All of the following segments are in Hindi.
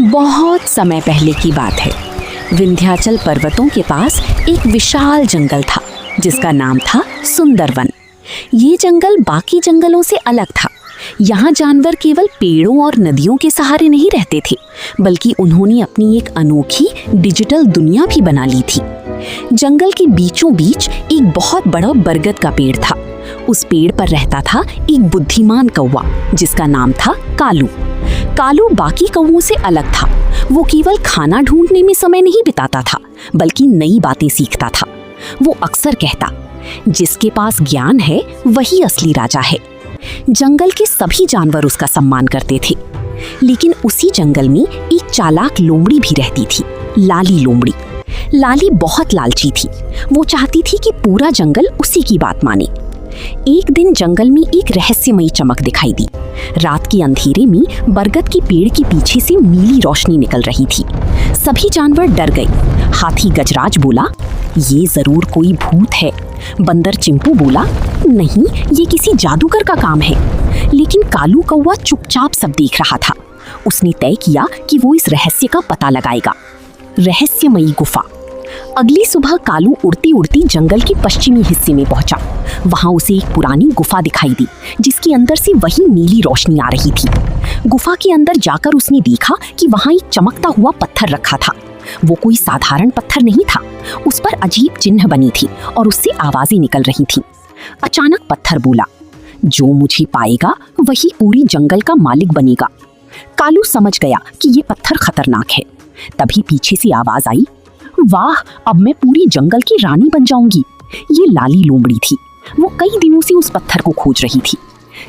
बहुत समय पहले की बात है। विंध्याचल पर्वतों के पास एक विशाल जंगल था जिसका नाम था सुंदरवन। ये जंगल बाकी जंगलों से अलग था। यहाँ जानवर केवल पेड़ों और नदियों के सहारे नहीं रहते थे, बल्कि उन्होंने अपनी एक अनोखी डिजिटल दुनिया भी बना ली थी। जंगल के बीचों बीच एक बहुत बड़ा बरगद का पेड़ था। उस पेड़ पर रहता था एक बुद्धिमान कौवा जिसका नाम था कालू। कालू बाकी कौवों से अलग था। वो केवल खाना ढूंढने में समय नहीं बिताता था, बल्कि नई बातें सीखता था। वो अक्सर कहता, जिसके पास ज्ञान है वही असली राजा है। जंगल के सभी जानवर उसका सम्मान करते थे। लेकिन उसी जंगल में एक चालाक लोमड़ी भी रहती थी, लाली लोमड़ी। लाली बहुत लालची थी। वो चाहती थी कि पूरा जंगल उसी की बात माने। एक दिन जंगल में एक रहस्यमयी चमक दिखाई दी। रात के अंधेरे में बरगद के पेड़ के पीछे से नीली रोशनी निकल रही थी। सभी जानवर डर गए। हाथी गजराज बोला, ये जरूर कोई भूत है। बंदर चिंपू बोला, नहीं, ये किसी जादूगर का काम है। लेकिन कालू कौवा चुपचाप सब देख रहा था। उसने तय किया कि वो इस रहस्य का पता लगाएगा। रहस्यमयी गुफा। अगली सुबह कालू उड़ती उड़ती जंगल के पश्चिमी हिस्से में पहुंचा। वहां उसे एक पुरानी गुफा दिखाई दी जिसके अंदर से वही नीली रोशनी आ रही थी। गुफा के अंदर जाकर उसने देखा कि वहां एक चमकता हुआ पत्थर रखा था। वो कोई साधारण पत्थर नहीं था। उस पर अजीब चिन्ह बनी थी और उससे आवाजें निकल रही थीं। अचानक पत्थर बोला, जो मुझे पाएगा वही पूरी जंगल का मालिक बनेगा। कालू समझ गया कि ये पत्थर खतरनाक है। तभी पीछे से आवाज आई, वाह, अब मैं पूरी जंगल की रानी बन जाऊंगी। ये लाली लोमड़ी थी। वो कई दिनों से उस पत्थर को खोज रही थी।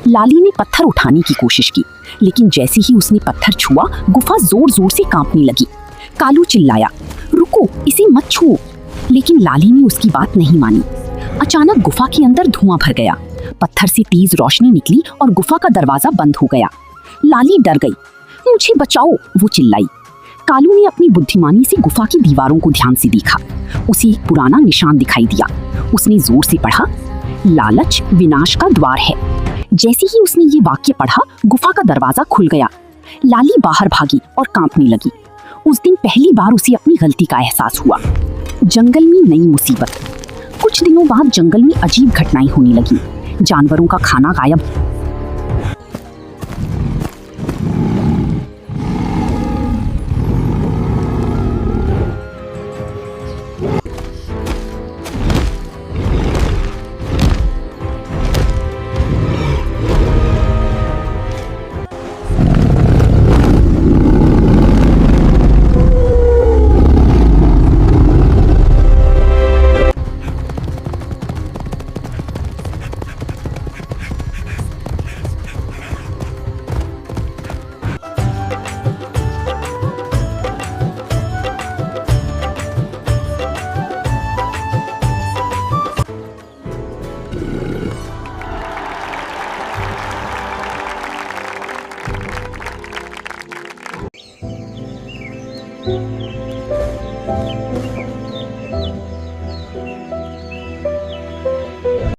लाली ने पत्थर उठाने की कोशिश की, लेकिन जैसे ही उसने पत्थर छुआ, गुफा जोर जोर से कांपने लगी। कालू चिल्लाया, रुको, इसे मत छुओ। लेकिन लाली ने उसकी बात नहीं मानी। अचानक गुफा के अंदर धुआं भर गया। पत्थर से तेज रोशनी निकली और गुफा का दरवाजा बंद हो गया। लाली डर गई। मुझे बचाओ, वो चिल्लाई। कालू ने अपनी बुद्धिमानी से गुफा की दीवारों को ध्यान से देखा। उसे एक पुराना निशान दिखाई दिया। उसने जोर से पढ़ा, लालच विनाश का द्वार है। जैसे ही उसने ये वाक्य पढ़ा, गुफा का दरवाजा खुल गया। लाली बाहर भागी और कांपने लगी। उस दिन पहली बार उसे अपनी गलती का एहसास हुआ। जंगल में नई मुसीबत। कुछ दिनों बाद जंगल में अजीब घटनाएं होने लगी। जानवरों का खाना गायब।